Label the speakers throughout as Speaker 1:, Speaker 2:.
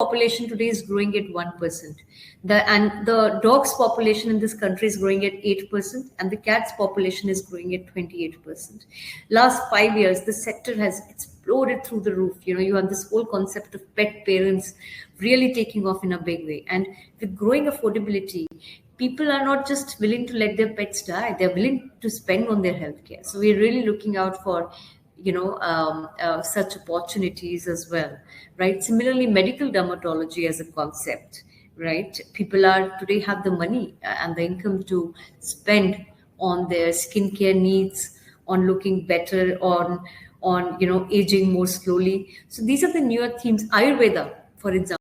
Speaker 1: population today is growing at 1%. The dogs population in this country is growing at 8%, and the cats population is growing at 28%. Last 5 years, the sector has exploded through the roof. You have this whole concept of pet parents really taking off in a big way. And with growing affordability, people are not just willing to let their pets die, they're willing to spend on their healthcare. So we're really looking out for such opportunities as well, right? Similarly, medical dermatology as a concept, right? People are today have the money and the income to spend on their skincare needs, on looking better, on aging more slowly. So these are the newer themes. Ayurveda, for example.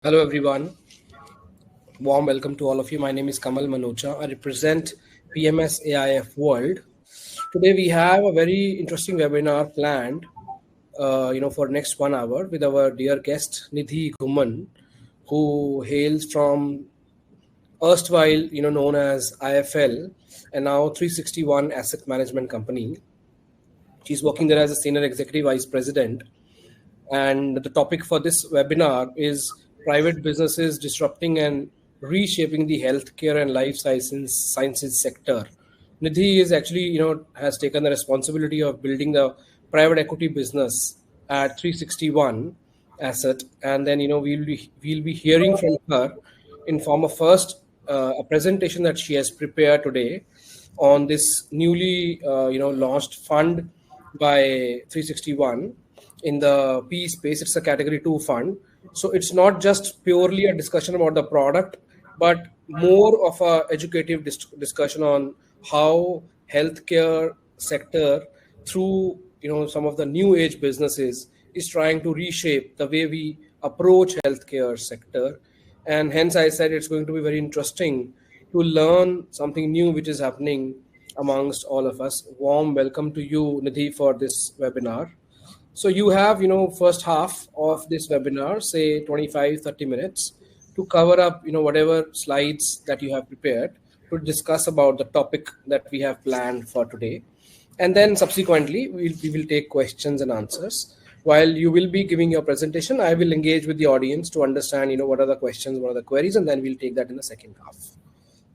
Speaker 2: Hello everyone, warm welcome to all of you. My name is Kamal Manocha. I represent PMS AIF World. Today we have a very interesting webinar planned, for next 1 hour with our dear guest Nidhi Ghuman, who hails from erstwhile, known as IFL, and now 361 Asset Management Company. She's working there as a senior executive vice president, and the topic for this webinar is private businesses disrupting and reshaping the healthcare and life sciences sector. Nidhi is actually, has taken the responsibility of building the private equity business at 361 Asset, and then we'll be hearing from her in form of first a presentation that she has prepared today on this newly launched fund by 361 in the PE space. It's a category 2 fund. So it's not just purely a discussion about the product, but more of a educative discussion on how healthcare sector through some of the new age businesses is trying to reshape the way we approach healthcare sector. And hence I said it's going to be very interesting to learn something new which is happening amongst all of us. Warm welcome to you, Nidhi, for this webinar. So you have, first half of this webinar, say 25-30 minutes, to cover up, whatever slides that you have prepared to discuss about the topic that we have planned for today. And then subsequently, we will take questions and answers. While you will be giving your presentation, I will engage with the audience to understand, what are the questions, what are the queries, and then we'll take that in the second half.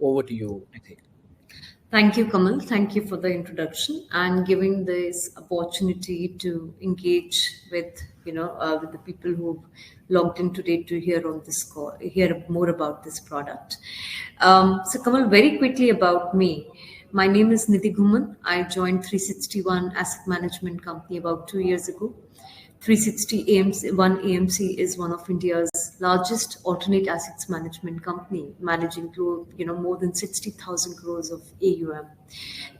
Speaker 2: Over to you, Nidhi.
Speaker 1: Thank you, Kamal. Thank you for the introduction and giving this opportunity to engage with, with the people who've logged in today to hear on this call, hear more about this product. So, Kamal, very quickly about me. My name is Nidhi Ghuman. I joined 361 Asset Management Company about 2 years ago. 361 AMC is one of India's largest alternate assets management company, managing more than 60,000 crores of AUM.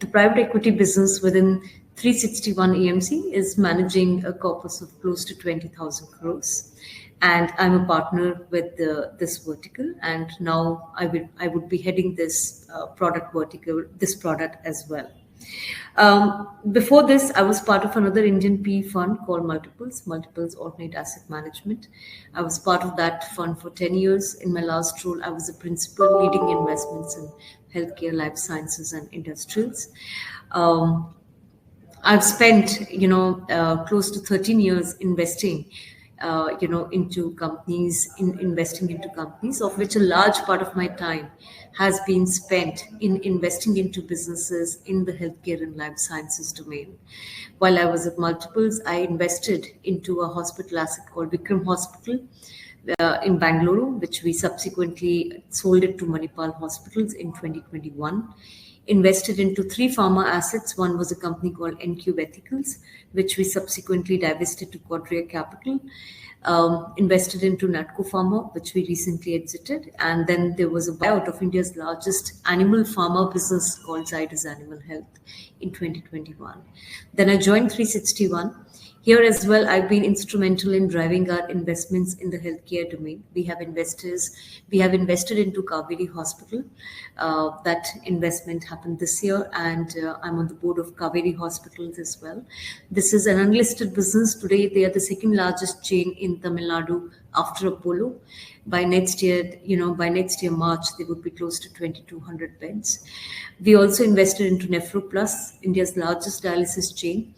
Speaker 1: The private equity business within 361 AMC is managing a corpus of close to 20,000 crores, and I'm a partner with this vertical. And now I would be heading this product vertical, this product as well. Before this, I was part of another Indian PE fund called Multiples Alternate Asset Management. I was part of that fund for 10 years. In my last role, I was a principal leading investments in healthcare, life sciences, and industrials. I've spent, close to 13 years investing into companies, investing into companies, of which a large part of my time has been spent in investing into businesses in the healthcare and life sciences domain. While I was at Multiples, I invested into a hospital asset called Vikram Hospital in Bangalore, which we subsequently sold it to Manipal Hospitals in 2021. Invested into 3 pharma assets. One was a company called NQ Ethicals, which we subsequently divested to Quadria Capital. Invested into Natco Pharma, which we recently exited. And then there was a buyout of India's largest animal pharma business called Zydus Animal Health in 2021. Then I joined 361. Here as well, I've been instrumental in driving our investments in the healthcare domain. We have invested into Kaveri Hospital. That investment happened this year, and I'm on the board of Kaveri Hospitals as well. This is an unlisted business. Today, they are the second largest chain in Tamil Nadu after Apollo. By next year, March, they would be close to 2,200 beds. We also invested into NephroPlus, India's largest dialysis chain.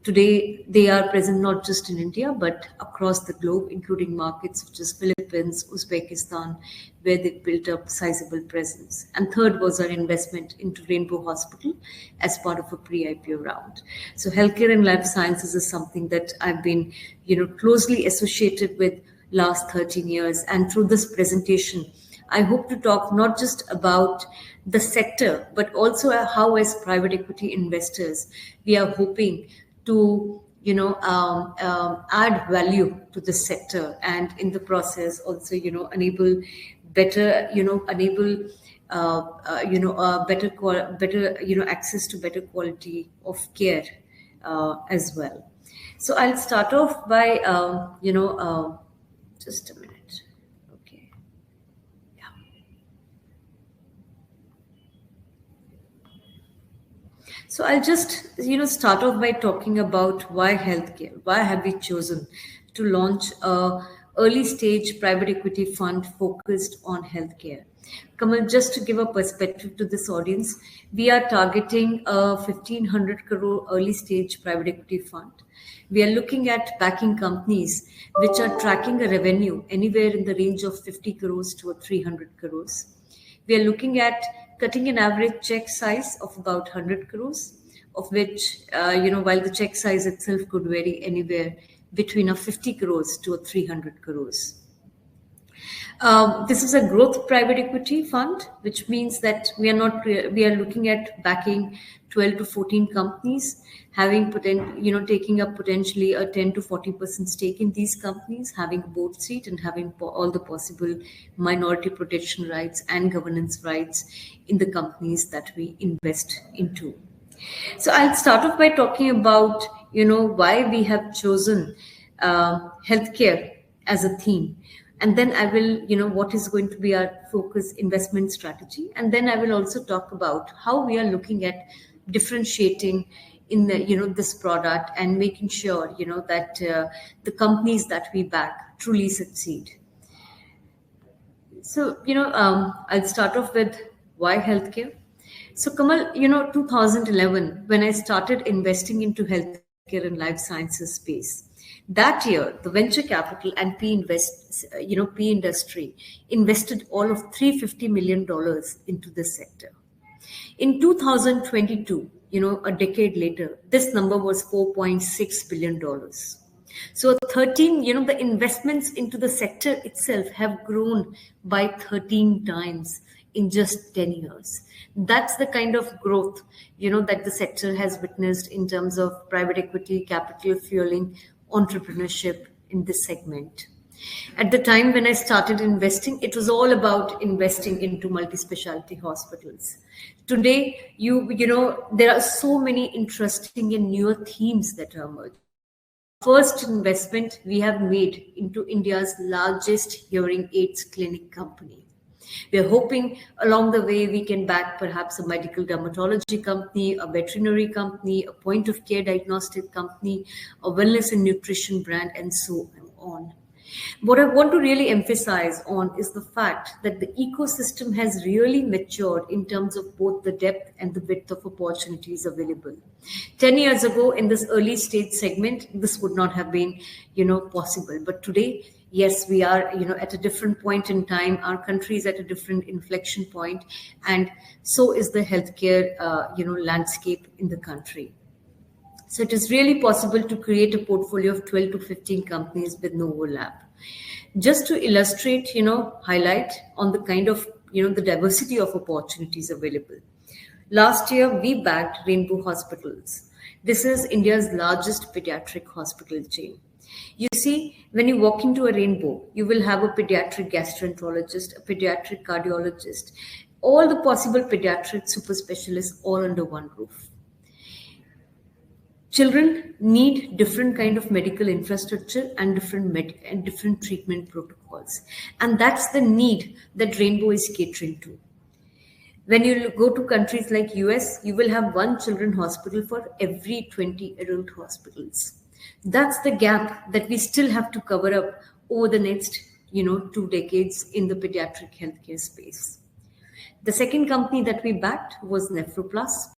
Speaker 1: Today, they are present not just in India, but across the globe, including markets such as Philippines, Uzbekistan, where they built up sizable presence. And third was our investment into Rainbow Hospital as part of a pre-IPO round. So healthcare and life sciences is something that I've been, closely associated with last 13 years. And through this presentation, I hope to talk not just about the sector, but also how as private equity investors, we are hoping to add value to the sector, and in the process also enable better access to better quality of care as well. So I'll start off by just a minute. Okay. Yeah. So I'll just, start off by talking about why healthcare. Why have we chosen to launch a early stage private equity fund focused on healthcare? Kamal, just to give a perspective to this audience, we are targeting a 1,500 crore early stage private equity fund. We are looking at backing companies which are tracking a revenue anywhere in the range of 50 crores to 300 crores. We are looking at cutting an average check size of about 100 crores, of which, while the check size itself could vary anywhere between a 50 crores to a 300 crores. This is a growth private equity fund, which means that we are looking at backing 12 to 14 companies, taking up potentially a 10 to 40% stake in these companies, having a board seat and having all the possible minority protection rights and governance rights in the companies that we invest into. So I'll start off by talking about, why we have chosen healthcare as a theme. And then I will, what is going to be our focus investment strategy. And then I will also talk about how we are looking at differentiating in the, this product and making sure, that the companies that we back truly succeed. So, I'll start off with why healthcare. So Kamal, 2011, when I started investing into healthcare and life sciences space, that year, the venture capital and PE industry invested all of $350 million into this sector. In 2022, a decade later, this number was $4.6 billion. So 13, the investments into the sector itself have grown by 13 times in just 10 years. That's the kind of growth, that the sector has witnessed in terms of private equity, capital fueling, entrepreneurship in this segment. At the time when I started investing, it was all about investing into multi-specialty hospitals. Today, there are so many interesting and newer themes that are emerging. First investment we have made into India's largest hearing aids clinic company. We are hoping along the way we can back perhaps a medical dermatology company, a veterinary company, a point of care diagnostic company, a wellness and nutrition brand, and so on. What I want to really emphasize on is the fact that the ecosystem has really matured in terms of both the depth and the width of opportunities available. 10 years ago in this early stage segment, this would not have been, possible. But today, yes, we are, at a different point in time. Our country is at a different inflection point, and so is the healthcare, landscape in the country. So it is really possible to create a portfolio of 12 to 15 companies with no overlap. Just to illustrate, highlight on the kind of, the diversity of opportunities available. Last year, we backed Rainbow Hospitals. This is India's largest pediatric hospital chain. You see, when you walk into a Rainbow, you will have a pediatric gastroenterologist, a pediatric cardiologist, all the possible pediatric super specialists all under one roof. Children need different kind of medical infrastructure and different treatment protocols. And that's the need that Rainbow is catering to. When you go to countries like US, you will have one children hospital for every 20 adult hospitals. That's the gap that we still have to cover up over the next, 2 decades in the pediatric healthcare space. The second company that we backed was Nephroplus.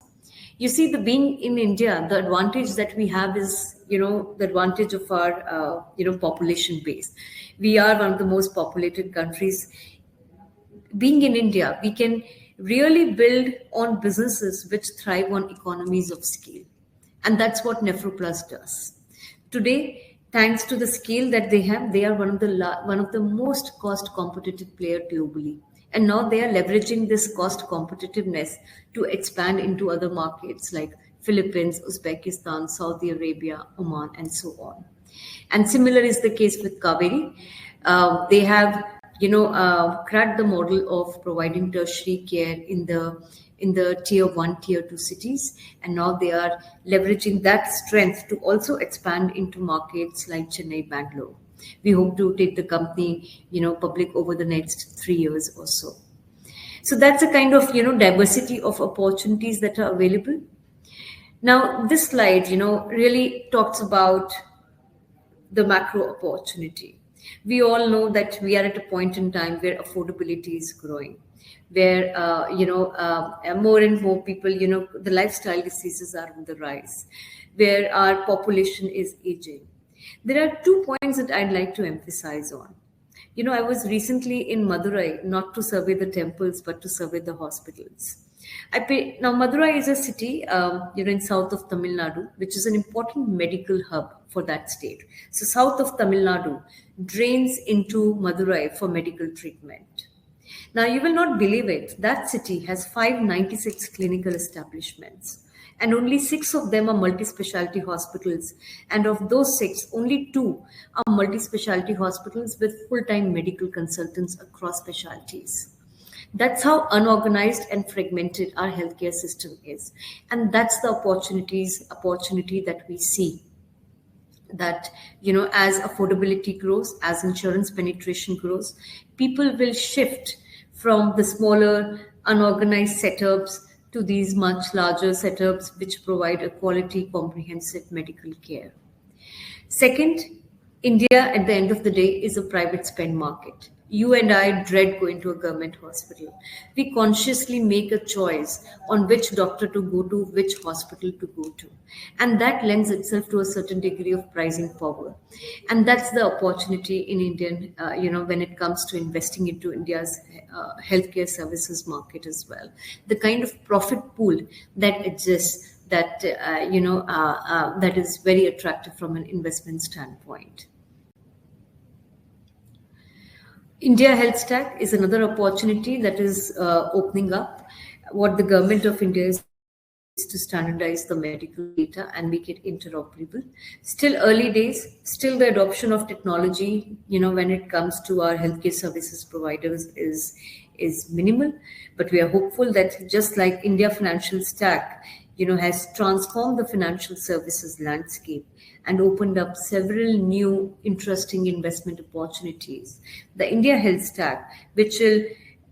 Speaker 1: You see, the being in India, the advantage that we have is, the advantage of our, population base. We are one of the most populated countries. Being in India, we can really build on businesses which thrive on economies of scale. And that's what Nephroplus does. Today, thanks to the scale that they have, they are one of the most cost competitive player globally. And now they are leveraging this cost competitiveness to expand into other markets like Philippines, Uzbekistan, Saudi Arabia, Oman, and so on. And similar is the case with Kaveri. They have, cracked the model of providing tertiary care in the tier 1, tier 2 cities, and now they are leveraging that strength to also expand into markets like Chennai, Bangalore. We hope to take the company, public over the next 3 years or so. So that's a kind of, diversity of opportunities that are available. Now, this slide, really talks about the macro opportunity. We all know that we are at a point in time where affordability is growing, where more and more people, the lifestyle diseases are on the rise, where our population is aging. There are 2 points that I'd like to emphasize on. I was recently in Madurai, not to survey the temples, but to survey the hospitals. Now, Madurai is a city, in south of Tamil Nadu, which is an important medical hub for that state. So south of Tamil Nadu drains into Madurai for medical treatment. Now, you will not believe it. That city has 596 clinical establishments, and only 6 of them are multi-specialty hospitals. And of those 6, only 2 are multi-specialty hospitals with full-time medical consultants across specialties. That's how unorganized and fragmented our healthcare system is. And that's the opportunity that we see. That, as affordability grows, as insurance penetration grows, people will shift from the smaller, unorganized setups to these much larger setups which provide a quality, comprehensive medical care. Second, India at the end of the day is a private spend market. You and I dread going to a government hospital. We consciously make a choice on which doctor to go to, which hospital to go to. And that lends itself to a certain degree of pricing power. And that's the opportunity in Indian, when it comes to investing into India's healthcare services market as well. The kind of profit pool that exists that, that is very attractive from an investment standpoint. India Health Stack is another opportunity that is opening up. What the government of India is to standardize the medical data and make it interoperable. Still early days, still the adoption of technology, when it comes to our healthcare services providers is minimal, but we are hopeful that just like India Financial Stack, has transformed the financial services landscape and opened up several new interesting investment opportunities. The India Health Stack, which will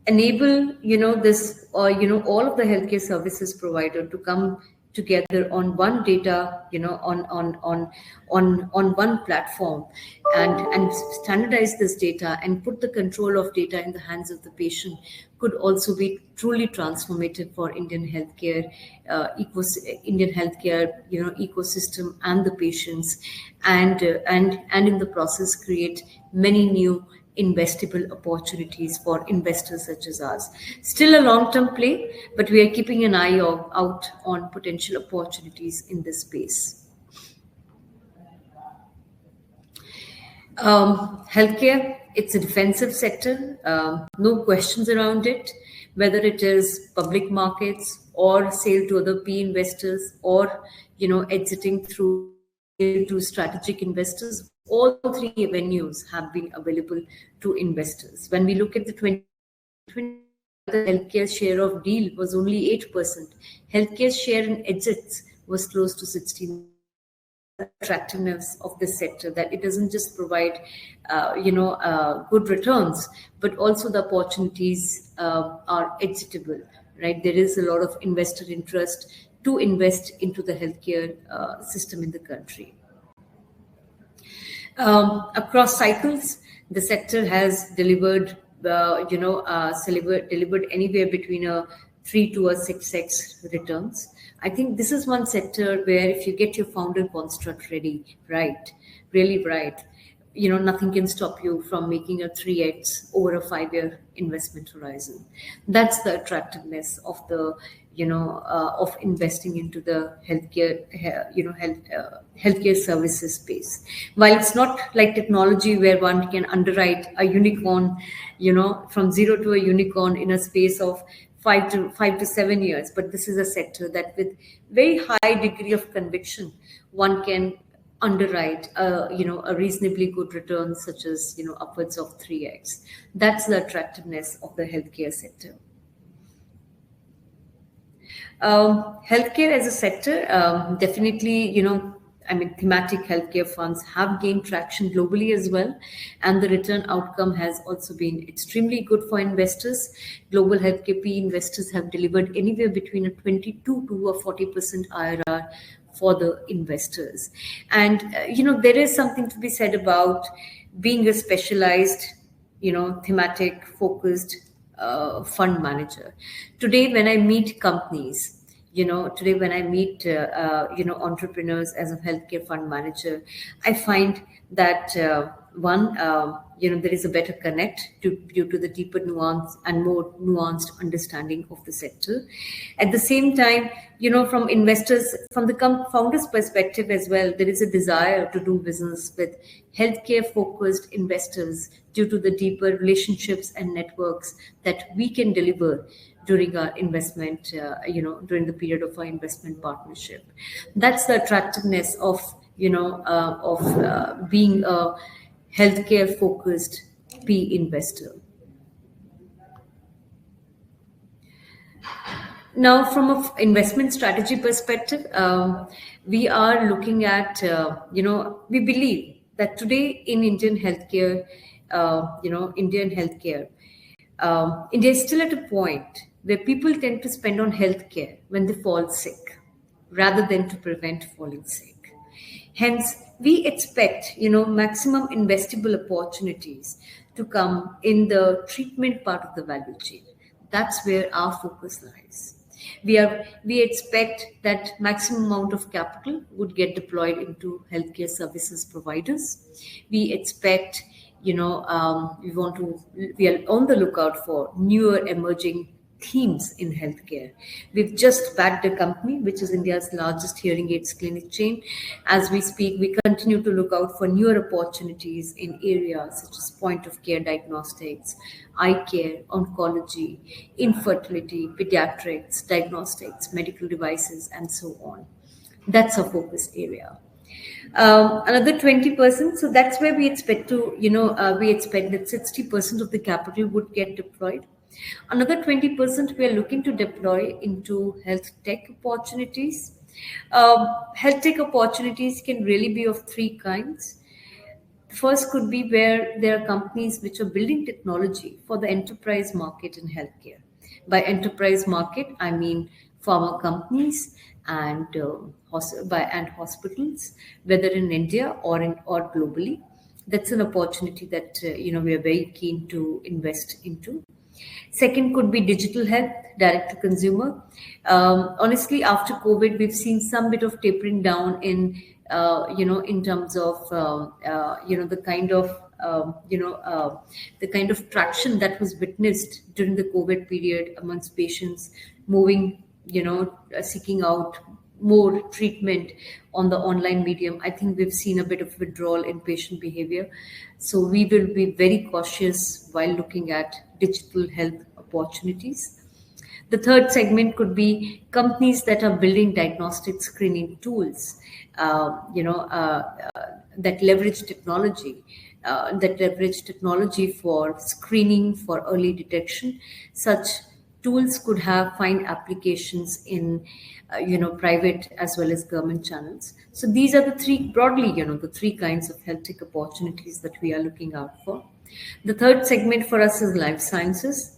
Speaker 1: enable, this or, all of the healthcare services provider to come together on one data, on one platform and standardize this data and put the control of data in the hands of the patient could also be truly transformative for Indian healthcare, ecosystem and the patients, and in the process create many new investable opportunities for investors such as us. Still a long-term play, but we are keeping an eye out on potential opportunities in this space. Healthcare, it's a defensive sector, no questions around it, whether it is public markets or sale to other PE investors or, exiting through to strategic investors. All 3 avenues have been available to investors. When we look at the 2020, the healthcare share of deal was only 8%. Healthcare share in exits was close to 16%. Attractiveness of this sector, that it doesn't just provide, good returns, but also the opportunities are exitable right? There is a lot of investor interest to invest into the healthcare system in the country. Across cycles, the sector has delivered, delivered anywhere between a 3 to a 6x returns. I think this is one sector where if you get your founder construct ready, right, really right, nothing can stop you from making a 3x over a 5-year investment horizon. That's the attractiveness of the of investing into the healthcare services space. While it's not like technology where one can underwrite a unicorn, from zero to a unicorn in a space of 5 to 7 years, but this is a sector that with very high degree of conviction, one can underwrite a reasonably good return, such as upwards of 3x. That's the attractiveness of the healthcare sector. Healthcare as a sector, definitely, thematic healthcare funds have gained traction globally as well, and the return outcome has also been extremely good for investors. Global healthcare PE investors have delivered anywhere between a 22 to a 40% IRR for the investors. And, there is something to be said about being a specialized, thematic focused fund manager. Today, when I meet companies, when I meet, entrepreneurs as a healthcare fund manager, I find that there is a better connect due to the deeper nuance and more nuanced understanding of the sector. At the same time, from investors, from the founders' perspective as well, there is a desire to do business with healthcare-focused investors due to the deeper relationships and networks that we can deliver during our investment, during the period of our investment partnership. That's the attractiveness of, being a healthcare-focused PE investor. Now, from an investment strategy perspective, we are looking at, we believe that today in Indian healthcare, India is still at a point where people tend to spend on healthcare when they fall sick, rather than to prevent falling sick. Hence, we expect, maximum investable opportunities to come in the treatment part of the value chain. That's where our focus lies. We expect that maximum amount of capital would get deployed into healthcare services providers. We expect, we are on the lookout for newer emerging themes in healthcare. We've just backed a company which is India's largest hearing aids clinic chain. As we speak, we continue to look out for newer opportunities in areas such as point of care diagnostics, eye care, oncology, infertility, pediatrics, diagnostics, medical devices, and so on. That's our focus area. Another 20%, so that's where we expect to, we expect that 60% of the capital would get deployed. Another 20% we are looking to deploy into health tech opportunities. Health tech opportunities can really be of three kinds. The first could be where there are companies which are building technology for the enterprise market in healthcare. By enterprise market, I mean pharma companies and hospitals, whether in India or globally. That's an opportunity that we are very keen to invest into. Second could be digital health, direct to consumer. Honestly, after COVID, we've seen some bit of tapering down in terms of the kind of traction that was witnessed during the COVID period amongst patients moving, seeking out more treatment on the online medium. I think we've seen a bit of withdrawal in patient behavior. So we will be very cautious while looking at digital health opportunities. The third segment could be companies that are building diagnostic screening tools, that leverage technology for screening, for early detection. Such tools could find applications in private as well as government channels. So these are the three, broadly, the three kinds of health tech opportunities that we are looking out for. The third segment for us is life sciences.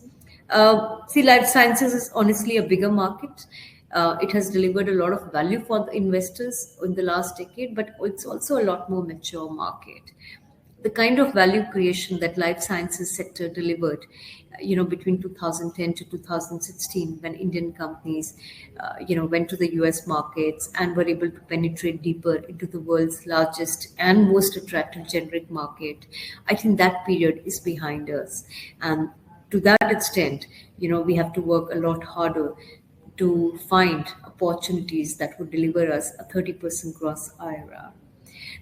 Speaker 1: See, life sciences is honestly a bigger market. It has delivered a lot of value for the investors in the last decade, but it's also a lot more mature market. The kind of value creation that life sciences sector delivered, between 2010 to 2016, when Indian companies, went to the US markets and were able to penetrate deeper into the world's largest and most attractive generic market, I think that period is behind us. And to that extent, we have to work a lot harder to find opportunities that would deliver us a 30% gross IRR.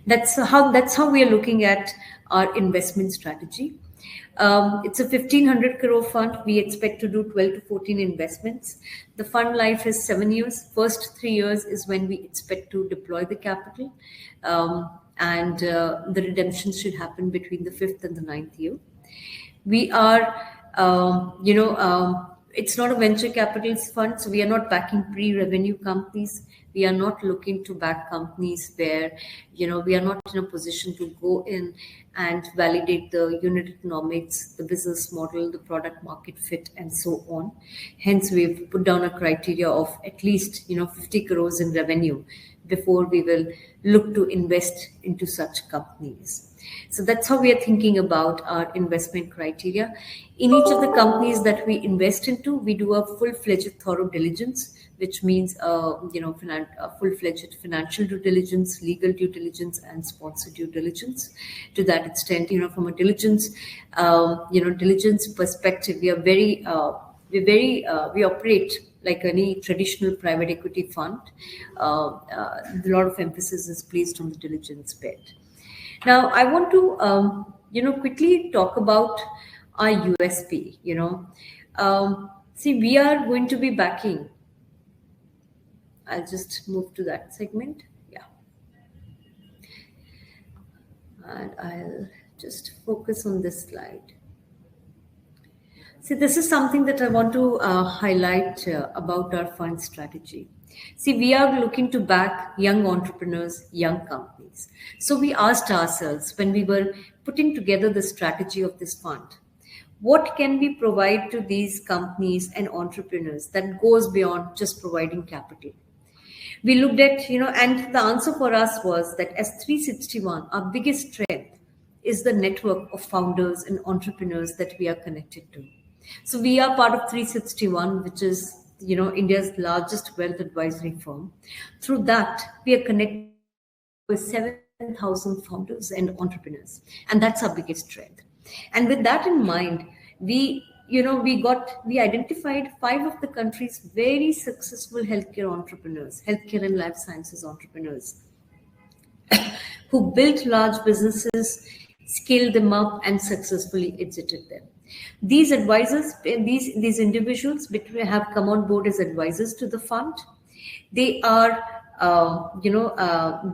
Speaker 1: That's how we are looking at our investment strategy. It's a 1,500 crore fund. We expect to do 12 to 14 investments. The fund life is 7 years. First 3 years is when we expect to deploy the capital, and the redemptions should happen between the fifth and the ninth year. We are, it's not a venture capital fund, so we are not backing pre-revenue companies. We are not looking to back companies where, we are not in a position to go in and validate the unit economics, the business model, the product market fit, and so on. Hence, we've put down a criteria of at least, 50 crores in revenue before we will look to invest into such companies. So that's how we are thinking about our investment criteria. In each of the companies that we invest into, we do a full-fledged thorough diligence, which means, full-fledged financial due diligence, legal due diligence, and sponsor due diligence. To that extent, from a diligence perspective, we operate like any traditional private equity fund. A lot of emphasis is placed on the diligence bit. Now, I want to, quickly talk about our USP. See, we are going to be backing. I'll just move to that segment. Yeah. And I'll just focus on this slide. See, this is something that I want to highlight about our fund strategy. See, we are looking to back young entrepreneurs, young companies. So we asked ourselves when we were putting together the strategy of this fund, what can we provide to these companies and entrepreneurs that goes beyond just providing capital? We looked at, and the answer for us was that as 361, our biggest strength is the network of founders and entrepreneurs that we are connected to. So we are part of 361, which is, India's largest wealth advisory firm. Through that, we are connected with 7,000 founders and entrepreneurs, and that's our biggest strength. And with that in mind, we identified 5 of the country's very successful healthcare entrepreneurs, healthcare and life sciences entrepreneurs, who built large businesses, scaled them up, and successfully exited them. These advisors, these individuals have come on board as advisors to the fund. They are,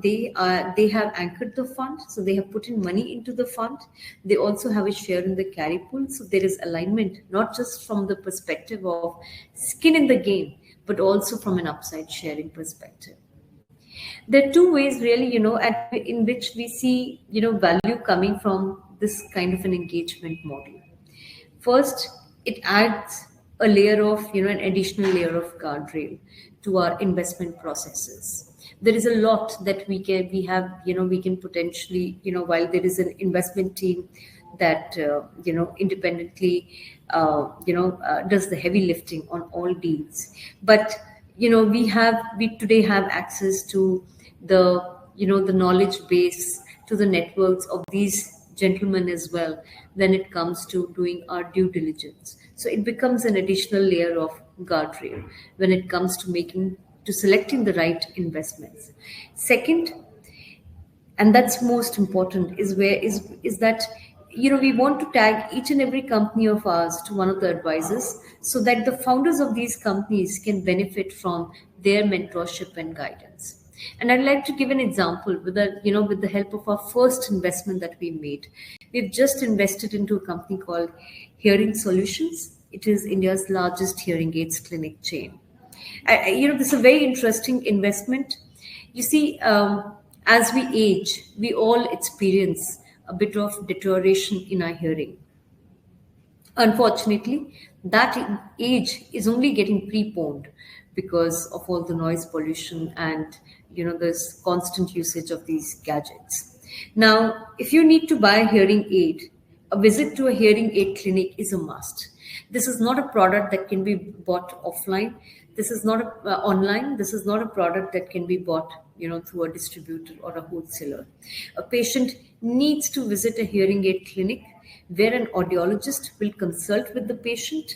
Speaker 1: they have anchored the fund, so they have put in money into the fund. They also have a share in the carry pool, so there is alignment, not just from the perspective of skin in the game, but also from an upside sharing perspective. There are 2 ways really, in which we see, value coming from this kind of an engagement model. First, it adds a layer of, an additional layer of guardrail to our investment processes. There is a lot that we can potentially, while there is an investment team that, independently, does the heavy lifting on all deals. But, we today have access to the, the knowledge base, to the networks of these gentlemen as well when it comes to doing our due diligence. So it becomes an additional layer of guardrail when it comes to selecting the right investments. Second, and that's most important, is that we want to tag each and every company of ours to one of the advisors so that the founders of these companies can benefit from their mentorship and guidance. And I'd like to give an example with the help of our first investment that we made. We've just invested into a company called Hearing Solutions. It is India's largest hearing aids clinic chain. This is a very interesting investment. You see, as we age, we all experience a bit of deterioration in our hearing. Unfortunately, that age is only getting preponed because of all the noise pollution and this constant usage of these gadgets. Now, if you need to buy a hearing aid, a visit to a hearing aid clinic is a must. This is not a product that can be bought offline. This is not online. This is not a product that can be bought, through a distributor or a wholesaler. A patient needs to visit a hearing aid clinic where an audiologist will consult with the patient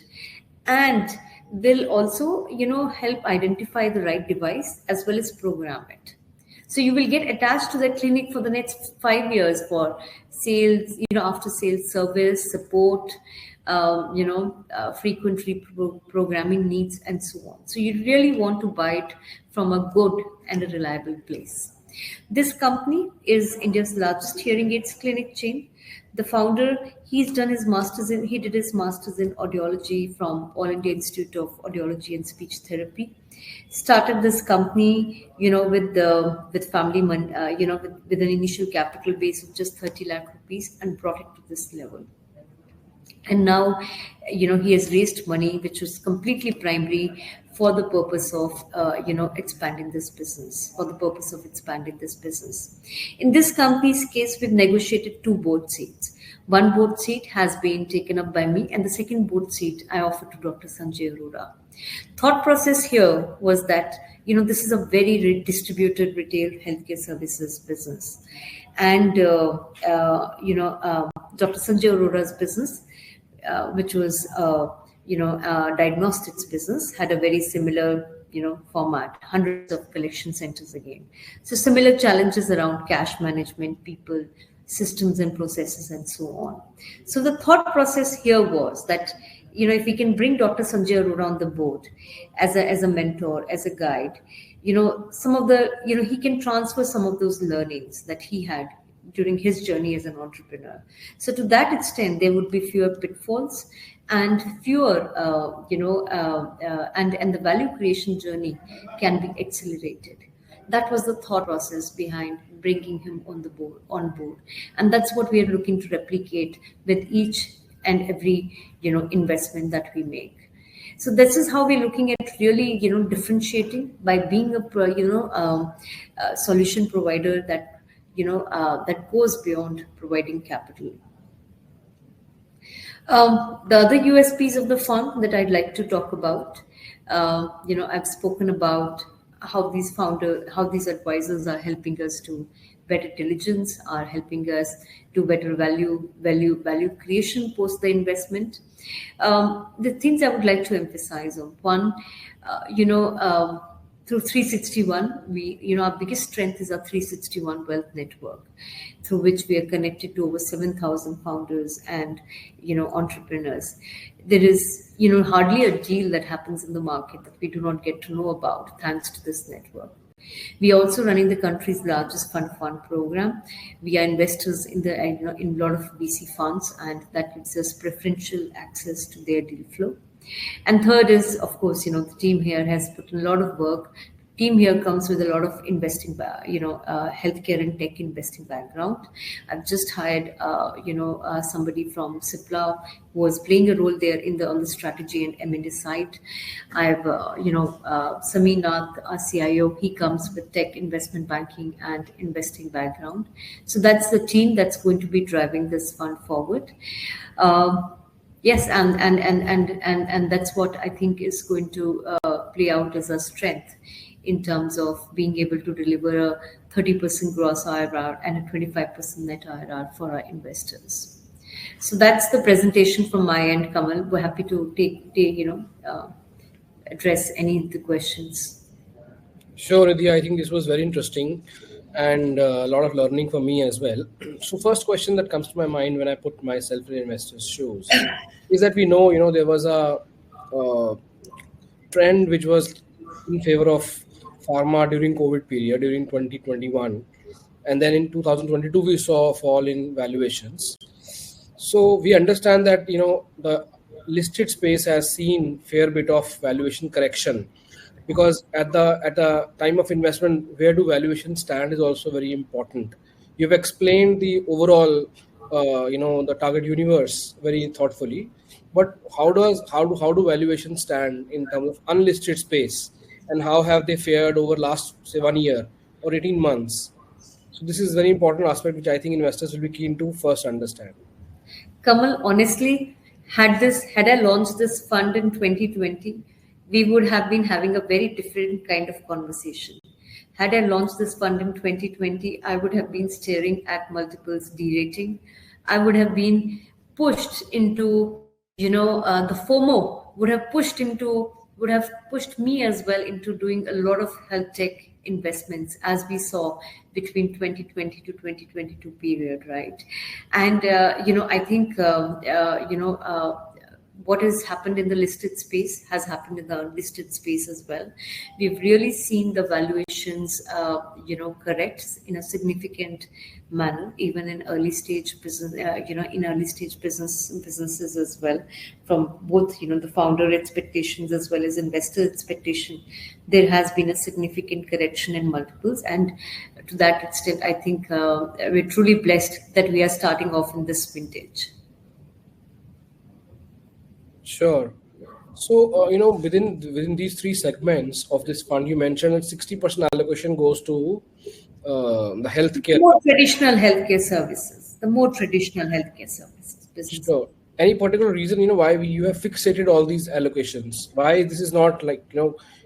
Speaker 1: and will also, help identify the right device as well as program it. So you will get attached to that clinic for the next 5 years for sales, after sales service, support, frequent reprogramming needs, and so on. So you really want to buy it from a good and a reliable place. This company is India's largest hearing aids clinic chain. The founder, he did his masters in audiology from All India Institute of Audiology and Speech Therapy. Started this company, with family money, with an initial capital base of just 30 lakh rupees and brought it to this level. And now, he has raised money, which was completely primary for the purpose of, expanding this business, In this company's case, we've negotiated 2 board seats. One board seat has been taken up by me, and the second board seat I offered to Dr. Sanjay Arora. Thought process here was that, this is a very distributed retail healthcare services business. And, Dr. Sanjay Arora's business, which was, diagnostics business, had a very similar, format, hundreds of collection centers again. So similar challenges around cash management, people, systems and processes, and so on. So the thought process here was that, if we can bring Dr. Sanjay Arora on the board as a mentor, as a guide, some of the, he can transfer some of those learnings that he had during his journey as an entrepreneur. So to that extent, there would be fewer pitfalls and fewer, and the value creation journey can be accelerated. That was the thought process behind bringing him on board. And that's what we are looking to replicate with each and every, investment that we make. So this is how we're looking at really, differentiating by being a solution provider that, that goes beyond providing capital. The other USPs of the fund that I'd like to talk about, I've spoken about how these advisors are helping us to better diligence, are helping us do better value creation post the investment. The things I would like to emphasize on: one, through 361, our biggest strength is our 361 Wealth Network, through which we are connected to over 7,000 founders and, entrepreneurs. There is, hardly a deal that happens in the market that we do not get to know about thanks to this network. We are also running the country's largest fund program. We are investors in a lot of VC funds, and that gives us preferential access to their deal flow. And third is, of course, the team here has put in a lot of work. Team here comes with a lot of investing, healthcare and tech investing background. I've just hired, somebody from Cipla who was playing a role there on the strategy and M&A side. I have, Sameer Nath, our CIO. He comes with tech, investment banking, and investing background. So that's the team that's going to be driving this fund forward. Yes, and that's what I think is going to play out as a strength in terms of being able to deliver a 30% gross IRR and a 25% net IRR for our investors. So that's the presentation from my end, Kamal. We're happy to address any of the questions.
Speaker 2: Sure, Nidhi. I think this was very interesting and a lot of learning for me as well. So first question that comes to my mind when I put myself in investors' shoes is that we know, there was a trend which was in favor of pharma during COVID period, during 2021. And then in 2022, we saw a fall in valuations. So we understand that, the listed space has seen fair bit of valuation correction, because at the time of investment, where do valuations stand is also very important. You've explained the overall, the target universe very thoughtfully. But how do valuations stand in terms of unlisted space, and how have they fared over last, say, 1 year or 18 months? So this is very important aspect which I think investors will be keen to first understand.
Speaker 1: Kamal, honestly, had I launched this fund in 2020, we would have been having a very different kind of conversation. Had I launched this fund in 2020, I would have been staring at multiples derating. I would have been pushed into, the FOMO would have pushed me as well into doing a lot of health tech investments, as we saw between 2020 to 2022 period, right? And I think what has happened in the listed space has happened in the unlisted space as well. We've really seen the valuations, correct in a significant manner, even in early stage business, in early stage businesses as well, from both, the founder expectations as well as investor expectation. There has been a significant correction in multiples, and to that extent, I think we're truly blessed that we are starting off in this vintage.
Speaker 2: Sure. So, within these three segments of this fund, you mentioned that 60% allocation goes to the healthcare.
Speaker 1: More traditional healthcare services, the more traditional healthcare services business.
Speaker 2: So, any particular reason, why you have fixated all these allocations? Why this is not like,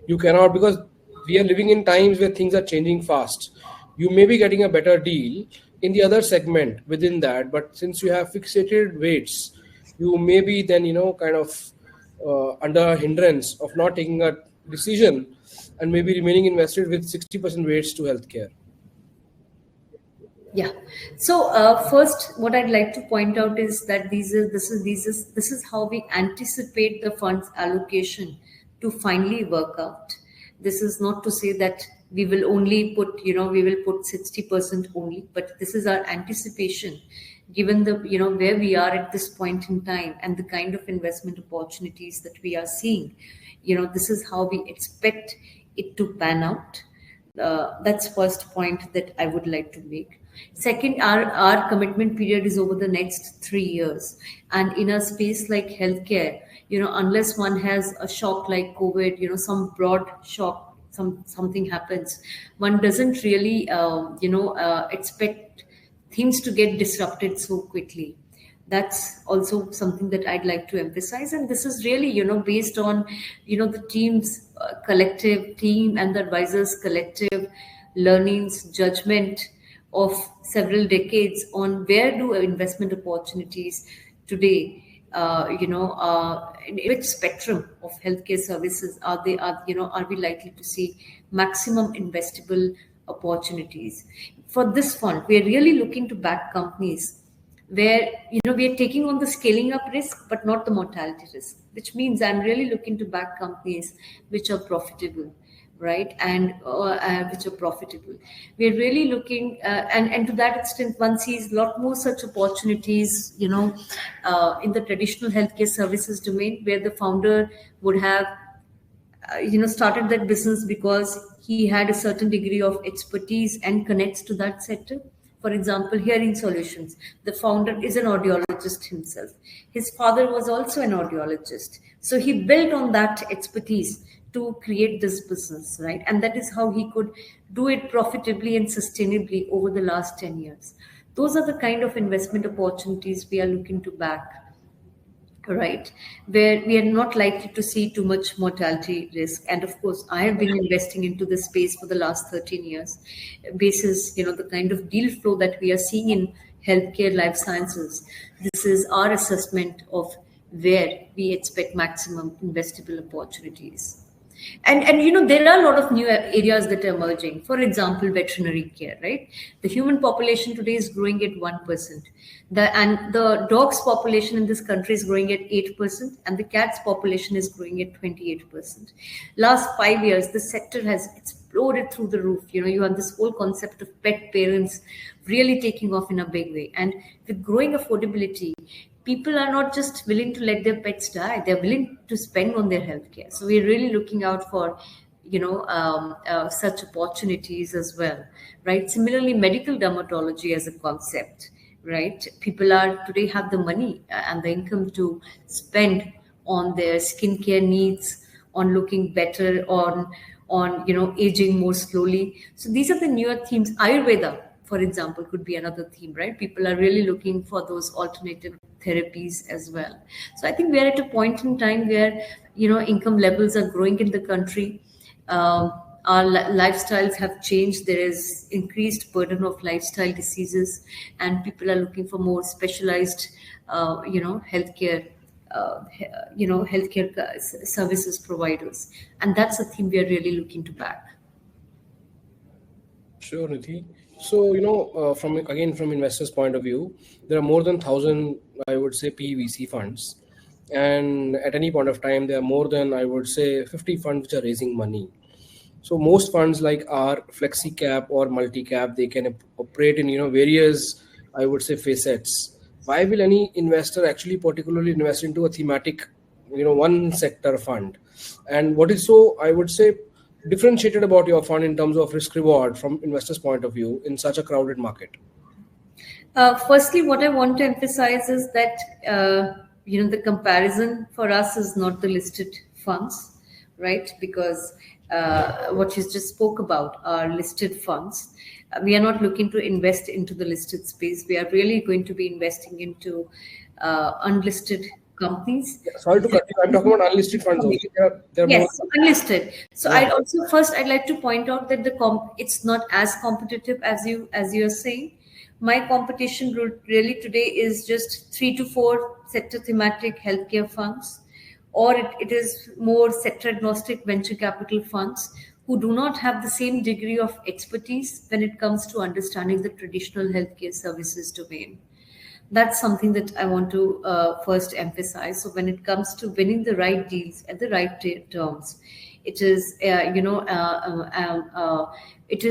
Speaker 2: you cannot, because we are living in times where things are changing fast. You may be getting a better deal in the other segment within that, but since you have fixated weights, you may be then, kind of under hindrance of not taking a decision and maybe remaining invested with 60% weights to healthcare.
Speaker 1: Yeah. So first, what I'd like to point out is that this is how we anticipate the fund's allocation to finally work out. This is not to say that we will only put, we will put 60% only, but this is our anticipation, given the, where we are at this point in time and the kind of investment opportunities that we are seeing. This is how we expect it to pan out. That's first point that I would like to make. Second, our commitment period is over the next 3 years. And in a space like healthcare, unless one has a shock like COVID, some broad shock, something happens, one doesn't really, expect things to get disrupted so quickly. That's also something that I'd like to emphasize. And this is really, based on, the team's collective team and the advisors' collective learnings, judgment of several decades on where do investment opportunities today, in which spectrum of healthcare services are we likely to see maximum investable opportunities. For this fund, we are really looking to back companies where, we are taking on the scaling up risk, but not the mortality risk, which means I'm really looking to back companies which are profitable, right? And which are profitable. We're really looking, and to that extent, one sees a lot more such opportunities, in the traditional healthcare services domain, where the founder would have, started that business because he had a certain degree of expertise and connects to that sector. For example, hearing solutions. The founder is an audiologist himself. His father was also an audiologist. So he built on that expertise to create this business, right? And that is how he could do it profitably and sustainably over the last 10 years. Those are the kind of investment opportunities we are looking to back, right? Where we are not likely to see too much mortality risk. And of course, I have been investing into this space for the last 13 years. Basis, the kind of deal flow that we are seeing in healthcare life sciences. This is our assessment of where we expect maximum investable opportunities. And there are a lot of new areas that are emerging. For example, veterinary care, right? The human population today is growing at 1%. And the dogs population in this country is growing at 8%, and the cats population is growing at 28%. Last 5 years, the sector has exploded through the roof. You have this whole concept of pet parents really taking off in a big way. And with growing affordability, people are not just willing to let their pets die, they're willing to spend on their healthcare. So we're really looking out for, such opportunities as well, right? Similarly, medical dermatology as a concept, right? People are today have the money and the income to spend on their skincare needs, on looking better, on aging more slowly. So these are the newer themes. Ayurveda, for example, could be another theme, right? People are really looking for those alternative therapies as well. So I think we are at a point in time where income levels are growing in the country. Our lifestyles have changed. There is increased burden of lifestyle diseases, and people are looking for more specialized, healthcare, services providers, and that's a theme we are really looking to back.
Speaker 2: Sure, Nidhi. So, from investors' point of view, there are more than 1,000, I would say, PVC funds. And at any point of time, there are more than, I would say, 50 funds which are raising money. So most funds like our flexi cap or multi cap, they can operate in, various, I would say, facets. Why will any investor actually particularly invest into a thematic, one sector fund? And what is so, I would say, differentiated about your fund in terms of risk reward from investors' point of view in such a crowded market?
Speaker 1: Firstly, what I want to emphasize is that the comparison for us is not the listed funds, right? Because what you just spoke about are listed funds. We are not looking to invest into the listed space. We are really going to be investing into unlisted companies.
Speaker 2: Sorry to cut you. I'm talking about unlisted funds also. There are
Speaker 1: Yes,
Speaker 2: more.
Speaker 1: so unlisted. So
Speaker 2: Yeah.
Speaker 1: I'd like to point out that it's not as competitive as you're saying. My competition really today is just 3 to 4 sector thematic healthcare funds, or it is more sector agnostic venture capital funds who do not have the same degree of expertise when it comes to understanding the traditional healthcare services domain. That's something that I want to first emphasize. So when it comes to winning the right deals at the right terms, it is it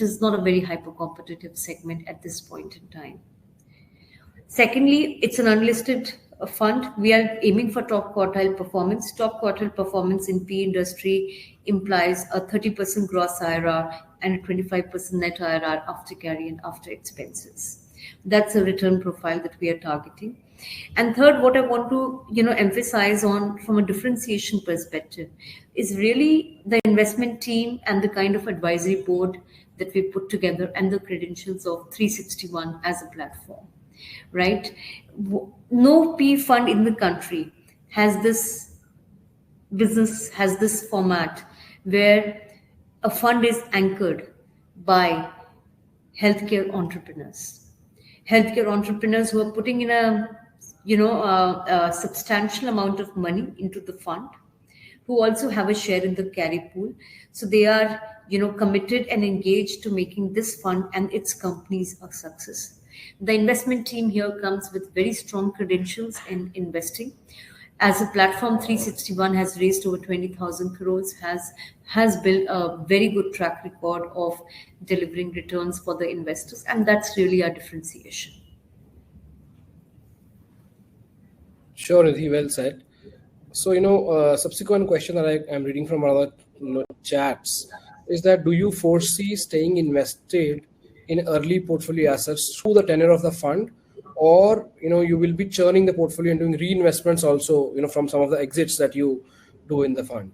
Speaker 1: is not a very hyper competitive segment at this point in time. Secondly, it's an unlisted fund. We are aiming for top quartile performance. Top quartile performance in PE industry implies a 30% gross IRR and a 25% net IRR after carry and after expenses. That's a return profile that we are targeting. And third, what I want to emphasize on from a differentiation perspective is really the investment team and the kind of advisory board that we put together and the credentials of 361 as a platform, right? No P fund in the country has this format where a fund is anchored by healthcare entrepreneurs who are putting in a substantial amount of money into the fund, who also have a share in the carry pool. So they are committed and engaged to making this fund and its companies a success. The investment team here comes with very strong credentials in investing. As a platform, 361 has raised over 20,000 crores, has built a very good track record of delivering returns for the investors, and that's really our differentiation.
Speaker 2: Sure, Nidhi, well said. So, subsequent question that I'm reading from other chats is that do you foresee staying invested in early portfolio assets through the tenure of the fund, or you will be churning the portfolio and doing reinvestments also, from some of the exits that you do in the fund?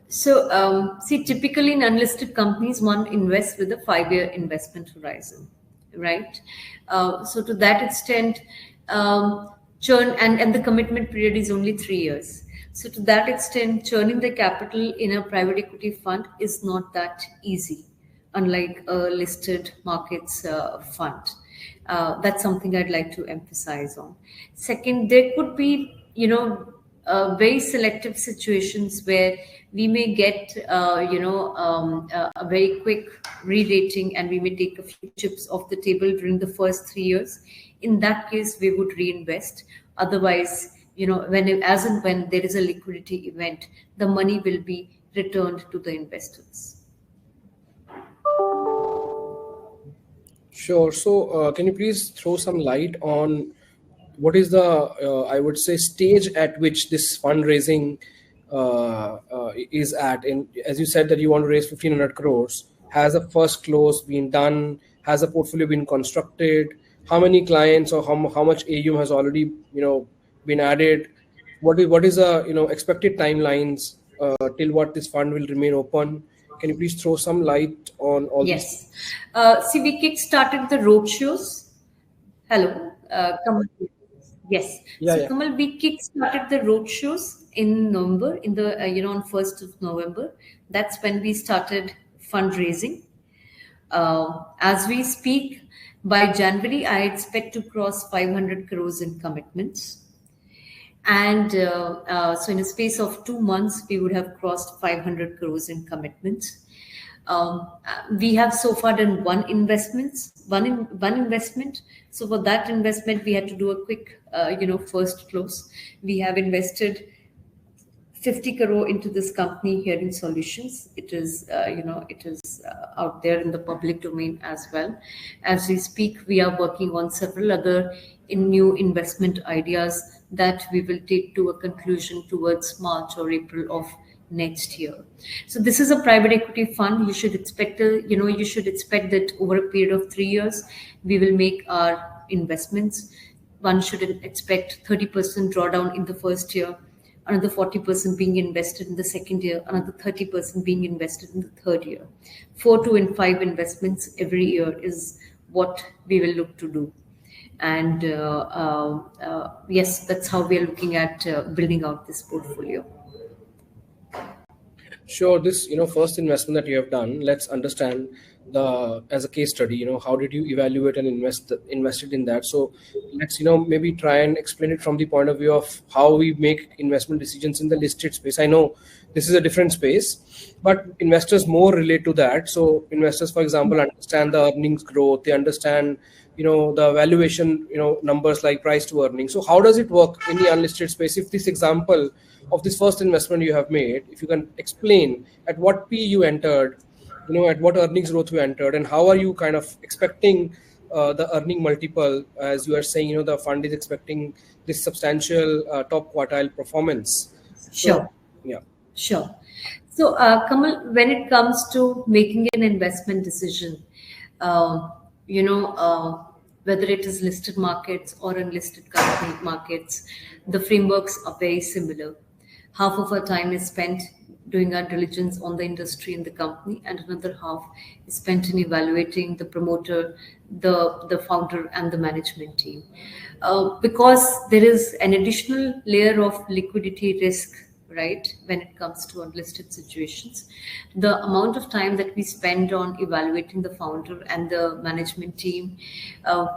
Speaker 1: See, typically in unlisted companies, one invests with a 5-year investment horizon, right? So to that extent, churn and the commitment period is only 3 years. So to that extent, churning the capital in a private equity fund is not that easy, unlike a listed markets fund. That's something I'd like to emphasize on. Second, there could be, very selective situations where we may get, a very quick re-rating and we may take a few chips off the table during the first 3 years. In that case, we would reinvest. Otherwise, as and when there is a liquidity event, the money will be returned to the investors.
Speaker 2: Sure. So, can you please throw some light on what is the, I would say, stage at which this fundraising is at? And as you said that you want to raise 1,500 crores, has the first close been done? Has a portfolio been constructed? How many clients or how much AUM has already been added? What is the expected timelines till what this fund will remain open? Can you please throw some light on all these
Speaker 1: Yes.
Speaker 2: things?
Speaker 1: See, we kick-started the roadshows. Hello, Kamal. Yes.
Speaker 2: Yeah,
Speaker 1: So,
Speaker 2: yeah.
Speaker 1: Kamal, we kick-started the roadshows in November, in the on 1st of November. That's when we started fundraising. As we speak, by January, I expect to cross 500 crores in commitments. And so, in a space of 2 months, we would have crossed 500 crores in commitments. We have so far done one investment. So for that investment, we had to do a quick, first close. We have invested 50 crore into this company, Hearing Solutions. It is, out there in the public domain as well. As we speak, we are working on several other new investment ideas that we will take to a conclusion towards March or April of next year. So this is a private equity fund. You should expect that over a period of 3 years, we will make our investments. One should expect 30% drawdown in the first year, another 40% being invested in the second year, another 30% being invested in the third year. 4, 2, and 5 investments every year is what we will look to do. And yes, that's how we are looking at building out this portfolio.
Speaker 2: Sure. This, first investment that you have done, let's understand as a case study, how did you evaluate and invested in that? So let's, maybe try and explain it from the point of view of how we make investment decisions in the listed space. I know this is a different space, but investors more relate to that. So investors, for example, understand the earnings growth. They understand, the valuation, numbers like price to earnings. So how does it work in the unlisted space? If this example of this first investment you have made, if you can explain at what P you entered, at what earnings growth you entered, and how are you kind of expecting the earning multiple, as you are saying, the fund is expecting this substantial top quartile performance. So,
Speaker 1: Sure.
Speaker 2: yeah.
Speaker 1: Sure. So, Kamal, when it comes to making an investment decision, uh, whether it is listed markets or unlisted company markets, the frameworks are very similar. Half of our time is spent doing our diligence on the industry and the company, and another half is spent in evaluating the promoter, the founder, and the management team. Because there is an additional layer of liquidity risk, right, when it comes to unlisted situations. The amount of time that we spend on evaluating the founder and the management team,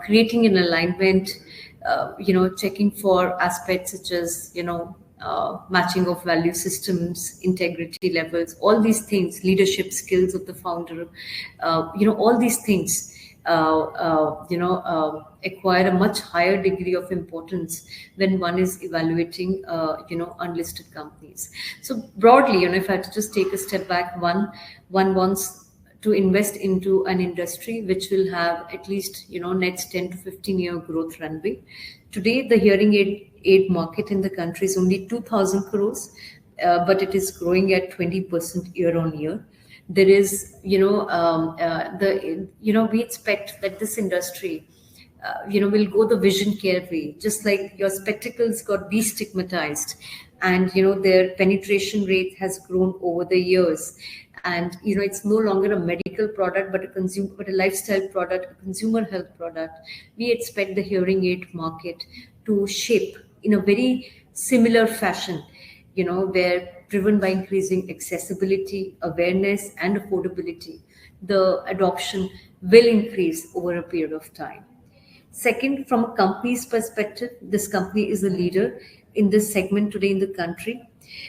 Speaker 1: creating an alignment, checking for aspects such as, matching of value systems, integrity levels, all these things, leadership skills of the founder, all these things, acquire a much higher degree of importance when one is evaluating, unlisted companies. So broadly, if I had to just take a step back, one wants to invest into an industry which will have at least, next 10 to 15 year growth runway. Today, the hearing aid market in the country is only 2,000 crores, but it is growing at 20% year on year. There is, we expect that this industry, will go the vision care way, just like your spectacles got destigmatized, and their penetration rate has grown over the years. And it's no longer a medical product, but a lifestyle product, a consumer health product. We expect the hearing aid market to shape in a very similar fashion, where driven by increasing accessibility, awareness, and affordability, the adoption will increase over a period of time. Second, from a company's perspective, this company is a leader in this segment today in the country.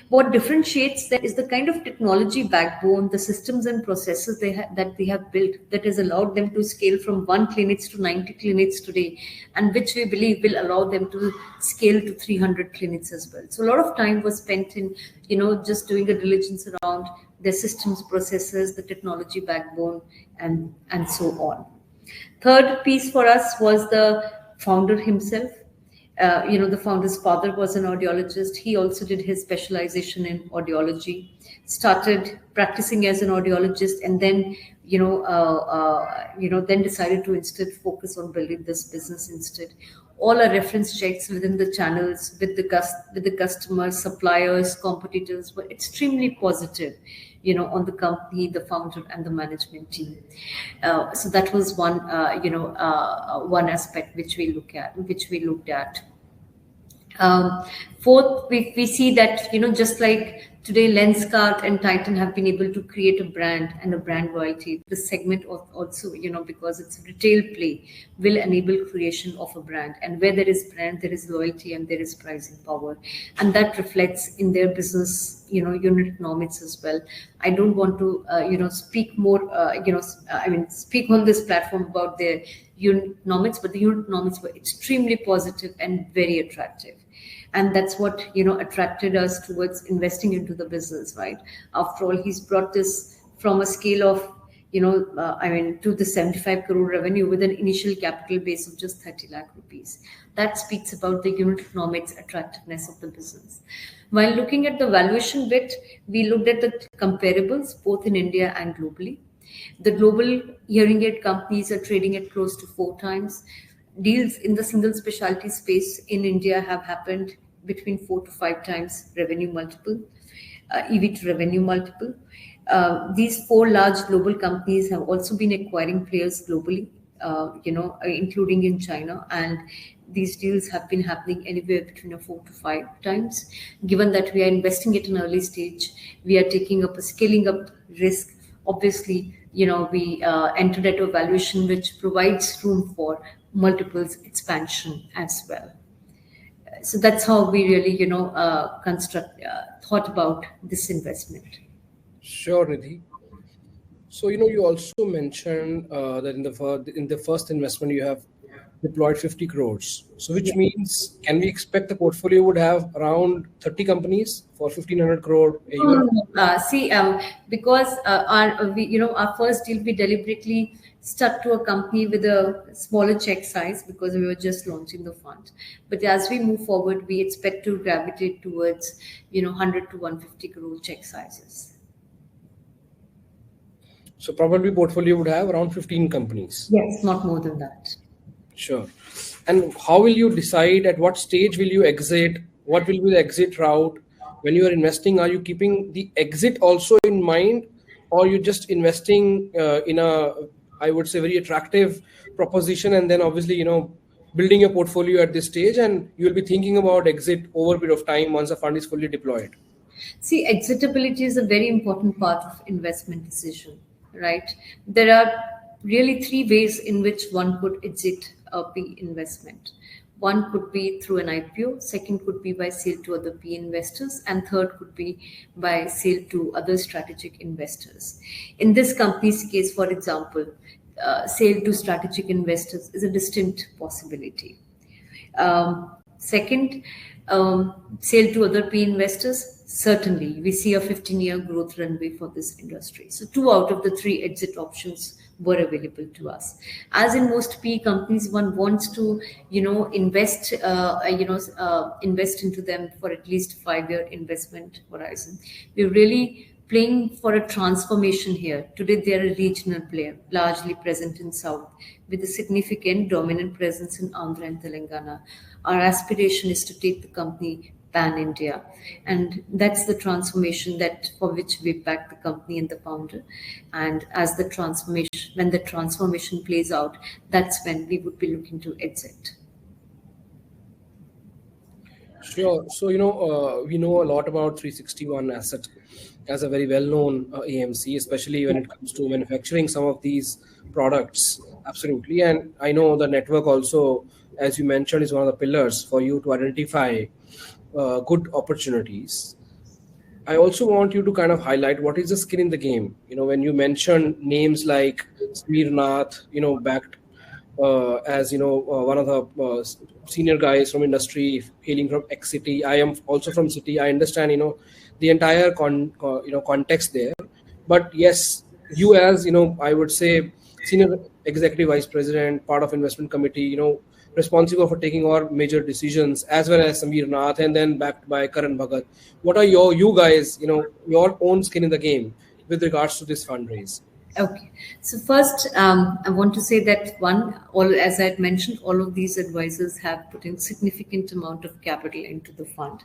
Speaker 1: What differentiates them is the kind of technology backbone, the systems and processes that they have built that has allowed them to scale from 1 clinics to 90 clinics today, and which we believe will allow them to scale to 300 clinics as well. So a lot of time was spent in, just doing a diligence around their systems, processes, the technology backbone, and so on. Third piece for us was the founder himself. The founder's father was an audiologist. He also did his specialization in audiology, started practicing as an audiologist, and then, then decided to instead focus on building this business instead. All our reference checks within the channels, with the customers, suppliers, competitors were extremely positive, on the company, the founder, and the management team. So that was one aspect which we looked at. Fourth, we see that, just like today, Lenskart and Titan have been able to create a brand and a brand loyalty. This segment also, because it's a retail play, will enable creation of a brand. And where there is brand, there is loyalty and there is pricing power. And that reflects in their business, unit economics as well. I don't want to, speak more, speak on this platform about their unit economics, but the unit economics were extremely positive and very attractive. And that's what attracted us towards investing into the business, right? After all, he's brought this from a scale of to the 75 crore revenue with an initial capital base of just 30 lakh rupees. That speaks about the unit economics attractiveness of the business. While looking at the valuation bit, we looked at the comparables both in India and globally. The global hearing aid companies are trading at close to 4 times. Deals in the single specialty space in India have happened between 4 to 5 times revenue multiple, EV to revenue multiple. These 4 large global companies have also been acquiring players globally, including in China, and these deals have been happening anywhere between 4 to 5 times. Given that we are investing at an early stage, we are taking up a scaling up risk. Obviously, we entered at a valuation which provides room for multiples expansion as well. So that's how we really, thought about this investment.
Speaker 2: Sure, Nidhi. So, you also mentioned that in the first investment you have deployed 50 crores. So, which means, can we expect the portfolio would have around 30 companies for 1,500 crore AUM?
Speaker 1: Because our first deal, we deliberately stuck to a company with a smaller check size because we were just launching the fund. But as we move forward, we expect to gravitate towards 100 to 150 crore check sizes.
Speaker 2: So probably portfolio would have around 15 companies.
Speaker 1: Yes, not more than that.
Speaker 2: Sure. And how will you decide at what stage will you exit? What will be the exit route? When you are investing, are you keeping the exit also in mind, or you just investing in a, I would say, very attractive proposition, and then obviously, building a portfolio at this stage, and you'll be thinking about exit over a period of time once the fund is fully deployed?
Speaker 1: See, exitability is a very important part of investment decision, right? There are really 3 ways in which one could exit a P investment. One could be through an IPO, second could be by sale to other P investors, and third could be by sale to other strategic investors. In this company's case, for example, sale to strategic investors is a distinct possibility. Second, sale to other P investors, certainly we see a 15-year growth runway for this industry. So 2 out of the 3 exit options were available to us. As in most PE companies, one wants to, invest into them for at least 5-year investment horizon. We're really playing for a transformation here. Today, they're a regional player, largely present in South, with a significant dominant presence in Andhra and Telangana. Our aspiration is to take the company pan-India. And that's the transformation for which we back the company and the founder. And as when the transformation plays out, that's when we would be looking to exit.
Speaker 2: Sure. So, we know a lot about 360 ONE Asset as a very well-known AMC, especially when it comes to manufacturing some of these products. Absolutely. And I know the network also, as you mentioned, is one of the pillars for you to identify good opportunities. I also want you to kind of highlight what is the skin in the game. When you mention names like Smearnath, backed as one of the senior guys from industry, hailing from X City. I am also from City. I understand the entire context there. But yes, you as I would say senior executive vice president, part of investment committee, responsible for taking our major decisions, as well as Samir Nath, and then backed by Karan Bhagat. What are you guys, your own skin in the game with regards to this fundraise?
Speaker 1: Okay. So first, I want to say that as I had mentioned, all of these advisors have put in significant amount of capital into the fund.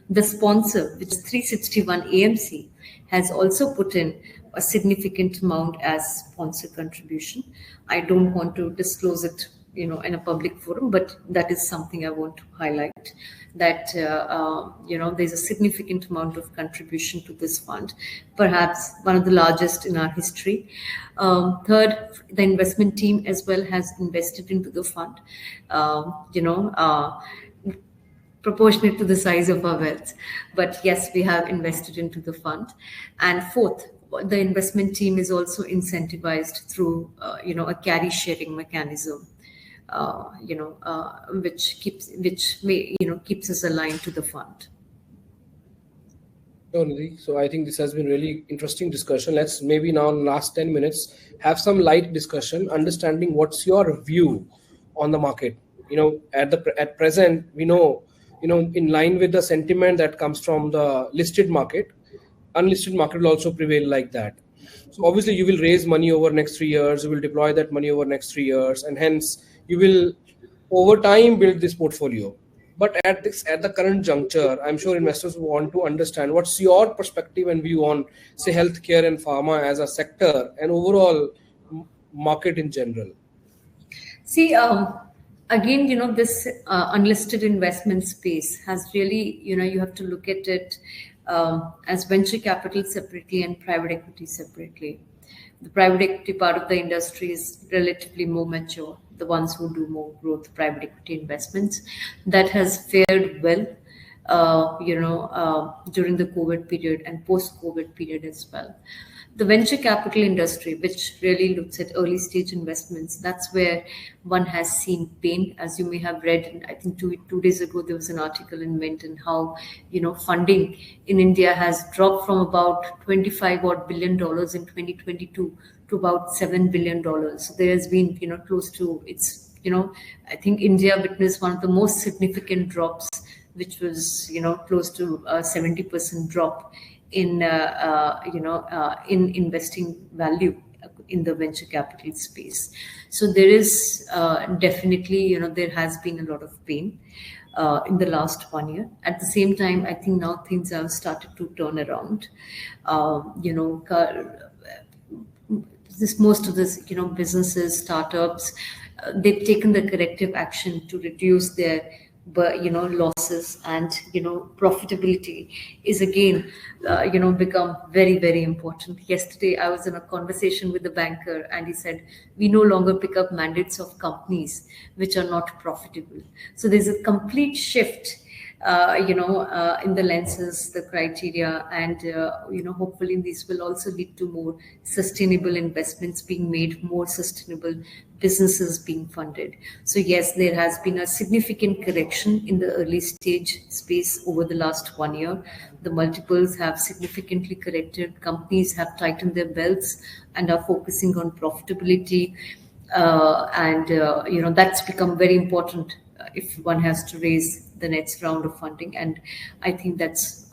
Speaker 1: The sponsor, which is 361 AMC, has also put in a significant amount as sponsor contribution. I don't want to disclose it, in a public forum, but that is something I want to highlight, that there's a significant amount of contribution to this fund, perhaps one of the largest in our history. Third, the investment team as well has invested into the fund, proportionate to the size of our wealth. But yes, we have invested into the fund. And fourth, the investment team is also incentivized through, a carry sharing mechanism, which keeps us aligned to the fund.
Speaker 2: No, Nidhi. So I think this has been really interesting discussion. Let's maybe now in the last 10 minutes have some light discussion, understanding what's your view on the market. At present, we know, in line with the sentiment that comes from the listed market, unlisted market will also prevail like that. So obviously you will raise money over next 3 years, you will deploy that money over next 3 years, and hence you will over time build this portfolio. But at the current juncture, I'm sure investors want to understand what's your perspective and view on, say, healthcare and pharma as a sector and overall market in general.
Speaker 1: See, again, this unlisted investment space has really, you have to look at it as venture capital separately and private equity separately. The private equity part of the industry is relatively more mature, the ones who do more growth private equity investments. That has fared well, during the COVID period and post-COVID period as well. The venture capital industry, which really looks at early stage investments, that's where one has seen pain. As you may have read, I think two days ago, there was an article in Mint and how, funding in India has dropped from about $25 odd billion in 2022 to about $7 billion. So there has been, close to, I think India witnessed one of the most significant drops, which was, close to a 70% drop in investing value in the venture capital space. So there is definitely, there has been a lot of pain in the last 1 year. At the same time, I think now things have started to turn around. Most of this, businesses, startups, they've taken the corrective action to reduce their losses, and profitability is again become very, very important. Yesterday I was in a conversation with the banker and he said we no longer pick up mandates of companies which are not profitable. So there's a complete shift in the lenses, the criteria, and hopefully this will also lead to more sustainable investments being made, more sustainable businesses being funded. So yes, there has been a significant correction in the early stage space over the last 1 year. The multiples have significantly corrected. Companies have tightened their belts and are focusing on profitability, and that's become very important if one has to raise the next round of funding. And I think that's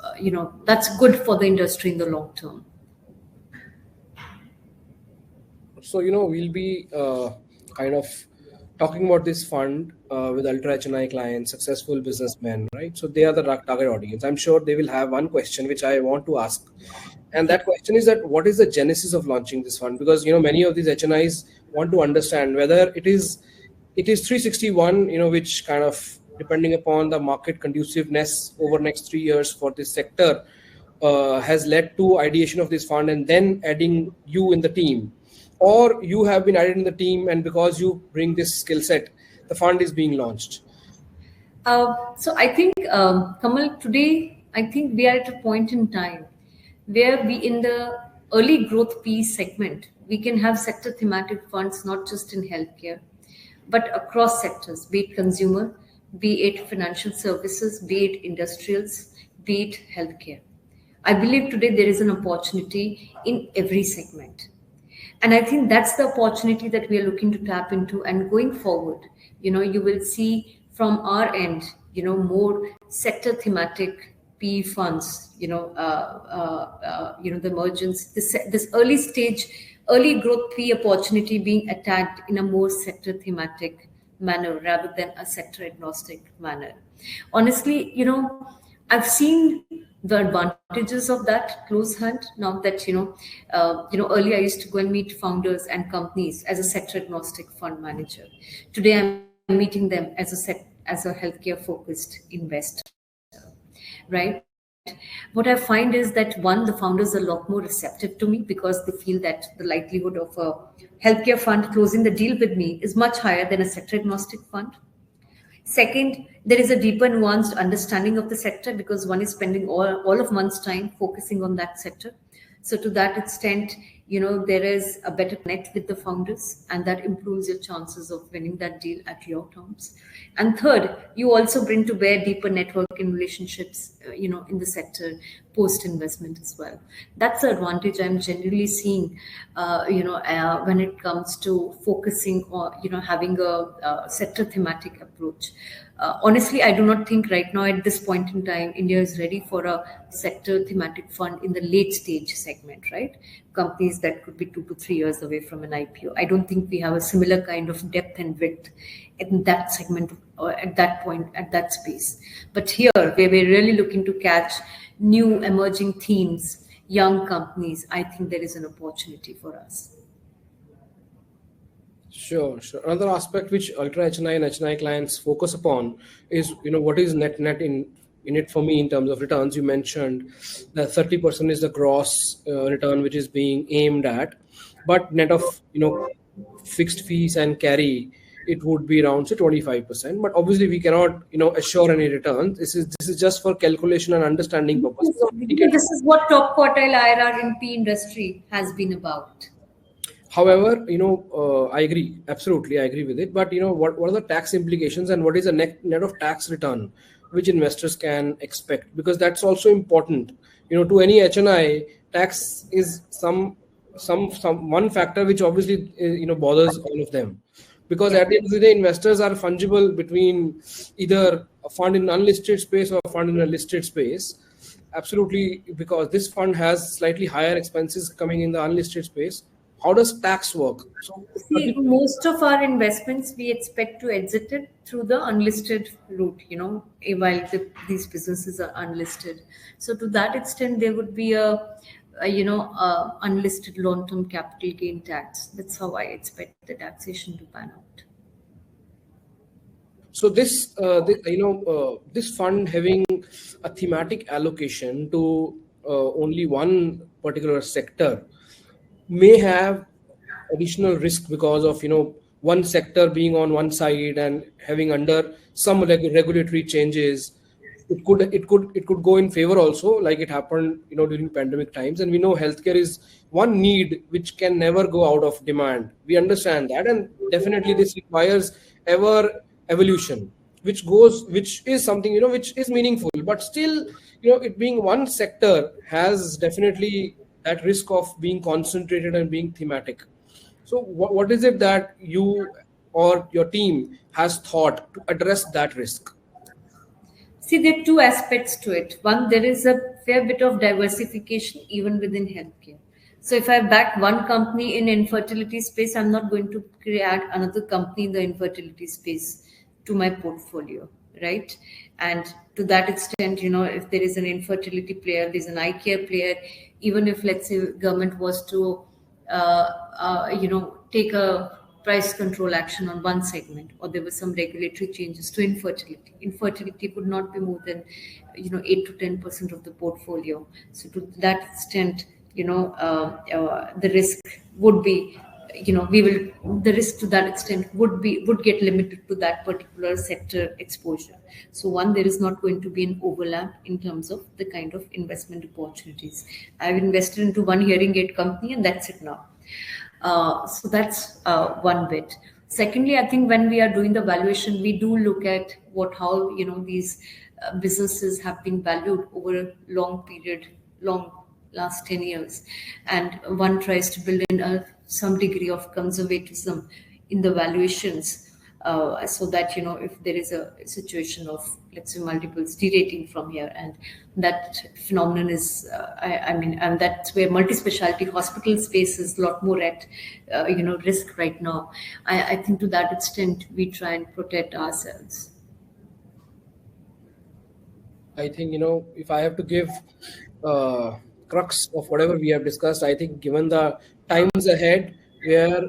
Speaker 1: good for the industry in the long term.
Speaker 2: So, we'll be kind of talking about this fund with ultra HNI clients, successful businessmen, right? So they are the target audience. I'm sure they will have one question which I want to ask. And that question is that what is the genesis of launching this fund? Because, many of these HNIs want to understand whether it is 361, which kind of, depending upon the market conduciveness over next 3 years for this sector, has led to ideation of this fund and then adding you in the team. Or you have been added in the team and because you bring this skill set, the fund is being launched.
Speaker 1: So I think, Kamal, today, I think we are at a point in time where we, in the early growth piece segment, we can have sector thematic funds, not just in healthcare, but across sectors, be it consumer, be it financial services, be it industrials, be it healthcare. I believe today there is an opportunity in every segment. And I think that's the opportunity that we are looking to tap into. And going forward, you will see from our end, more sector thematic PE funds, the emergence, this early growth PE opportunity being attacked in a more sector thematic manner rather than a sector agnostic manner. Honestly, I've seen the advantages of that close hunt. Now that earlier I used to go and meet founders and companies as a sector agnostic fund manager. Today I'm meeting them as a healthcare focused investor, right? What I find is that, one, the founders are a lot more receptive to me because they feel that the likelihood of a healthcare fund closing the deal with me is much higher than a sector agnostic fund. Second, there is a deeper nuanced understanding of the sector because one is spending all of one's time focusing on that sector. So to that extent, there is a better connect with the founders, and that improves your chances of winning that deal at your terms. And third, you also bring to bear deeper networking relationships, in the sector post investment as well. That's the advantage I'm generally seeing, when it comes to focusing on, having a sector thematic approach. Honestly, I do not think right now at this point in time, India is ready for a sector thematic fund in the late stage segment, right? Companies that could be 2 to 3 years away from an IPO. I don't think we have a similar kind of depth and width in that segment or at that point, at that space. But here, where we're really looking to catch new emerging themes, young companies, I think there is an opportunity for us.
Speaker 2: Sure. Another aspect which ultra HNI and HNI clients focus upon is, what is net in it for me in terms of returns. You mentioned that 30% is the gross return which is being aimed at, but net of, fixed fees and carry, it would be around 25%. But obviously we cannot, assure any returns. This is just for calculation and understanding purposes.
Speaker 1: This is what top quartile IRR in PE industry has been about.
Speaker 2: However, I agree. Absolutely, I agree with it. But, what are the tax implications and what is the net of tax return which investors can expect? Because that's also important. To any HNI, tax is some one factor which obviously, bothers all of them. Because at the end of the day, investors are fungible between either a fund in unlisted space or a fund in a listed space. Absolutely, because this fund has slightly higher expenses coming in the unlisted space. How does tax work? So,
Speaker 1: see, most of our investments we expect to exit it through the unlisted route, while these businesses are unlisted. So to that extent, there would be a unlisted long-term capital gain tax. That's how I expect the taxation to pan out.
Speaker 2: So this fund having a thematic allocation to only one particular sector may have additional risk because of one sector being on one side and having under some regulatory changes. It could go in favor also, like it happened during pandemic times. And we know healthcare is one need which can never go out of demand. We understand that, and definitely this requires evolution, which is something which is meaningful. But still, it being one sector has definitely that risk of being concentrated and being thematic. So what is it that you or your team has thought to address that risk?
Speaker 1: See, there are two aspects to it. One, there is a fair bit of diversification even within healthcare. So if I back one company in infertility space, I'm not going to create another company in the infertility space to my portfolio, right? And to that extent, if there is an infertility player, there's an eye care player, even if, let's say, government was to, take a price control action on one segment, or there were some regulatory changes to infertility would not be more than 8 to 10% of the portfolio. So to that extent, the risk would be, the risk to that extent would get limited to that particular sector exposure. So one, there is not going to be an overlap in terms of the kind of investment opportunities. I've invested into one hearing aid company and that's it now. So that's one bit. Secondly, I think when we are doing the valuation, we do look at how these businesses have been valued over a long last 10 years, and one tries to build in some degree of conservatism in the valuations, so that if there is a situation of, let's say, multiples derating from here, and that phenomenon is I mean, and that's where multi-specialty hospital space is a lot more at risk right now. I think to that extent we try and protect ourselves.
Speaker 2: I think, if I have to give crux of whatever we have discussed, I think given the times ahead, where,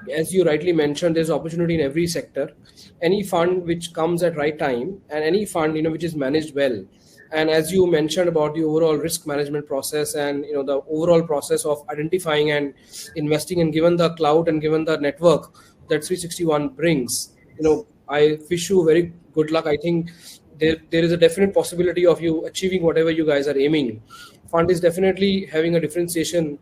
Speaker 2: as you rightly mentioned, there's opportunity in every sector, any fund which comes at right time, and any fund, which is managed well. And as you mentioned about the overall risk management process, and the overall process of identifying and investing, and given the cloud and given the network that 361 brings, I wish you very good luck. I think there is a definite possibility of you achieving whatever you guys are aiming. Fund is definitely having a differentiation,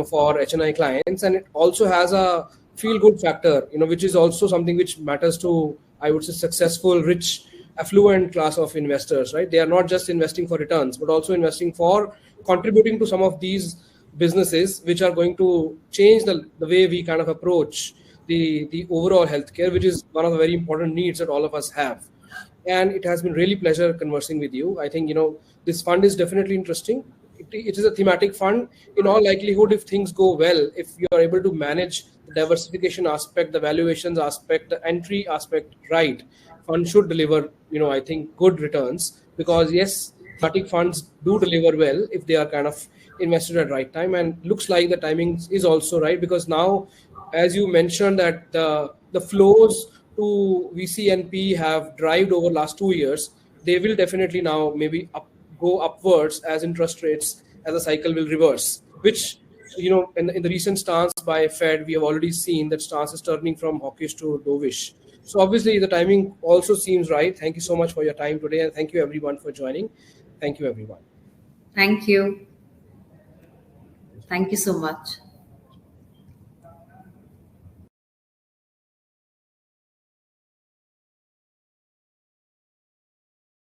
Speaker 2: for HNI clients, and it also has a feel good factor, which is also something which matters to, I would say, successful, rich, affluent class of investors, right? They are not just investing for returns, but also investing for contributing to some of these businesses which are going to change the way we kind of approach the overall healthcare, which is one of the very important needs that all of us have. And it has been really pleasure conversing with you. I think, this fund is definitely interesting. It is a thematic fund. In all likelihood, if things go well, if you are able to manage the diversification aspect, the valuations aspect, the entry aspect right, fund should deliver, I think, good returns. Because yes, thematic funds do deliver well if they are kind of invested at right time. And looks like the timing is also right, because now, as you mentioned, that the flows to VC and PE have drived over last 2 years, they will definitely now maybe go upwards as interest rates, as the cycle will reverse, which, in the recent stance by Fed, we have already seen that stance is turning from hawkish to dovish. So obviously the timing also seems right. Thank you so much for your time today, and thank you everyone for joining. Thank you everyone.
Speaker 1: Thank you so much.